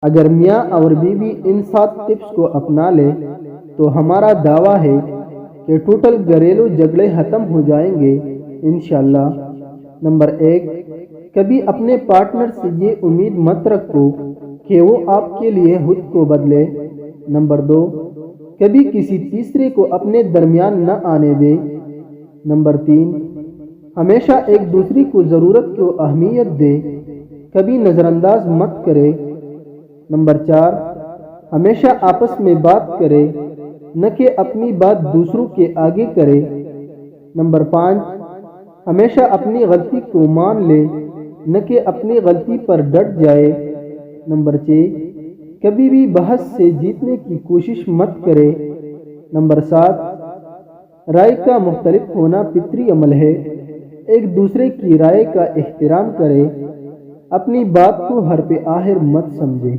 اگر میاں اور بیوی ان 7 ٹپس کو اپنا لے تو ہمارا دعویٰ ہے کہ ٹوٹل گھریلو جھگڑے ختم ہو جائیں گے انشاءاللہ۔ نمبر 1، کبھی اپنے پارٹنر سے یہ امید مت رکھو کہ وہ آپ کے لیے خود کو بدلے۔ نمبر 2، کبھی کسی تیسرے کو اپنے درمیان نہ آنے دے۔ نمبر 3، ہمیشہ ایک دوسرے کو ضرورت کو اہمیت دے، کبھی نظر انداز مت کرے۔ نمبر 4، ہمیشہ آپس میں بات کرے، نہ کہ اپنی بات دوسروں کے آگے کرے۔ نمبر 5، ہمیشہ اپنی غلطی کو مان لے، نہ کہ اپنی غلطی پر ڈٹ جائے۔ نمبر 6، کبھی بھی بحث سے جیتنے کی کوشش مت کرے۔ نمبر 7، رائے کا مختلف ہونا فطری عمل ہے، ایک دوسرے کی رائے کا احترام کرے، اپنی بات کو حرف آخر مت سمجھے۔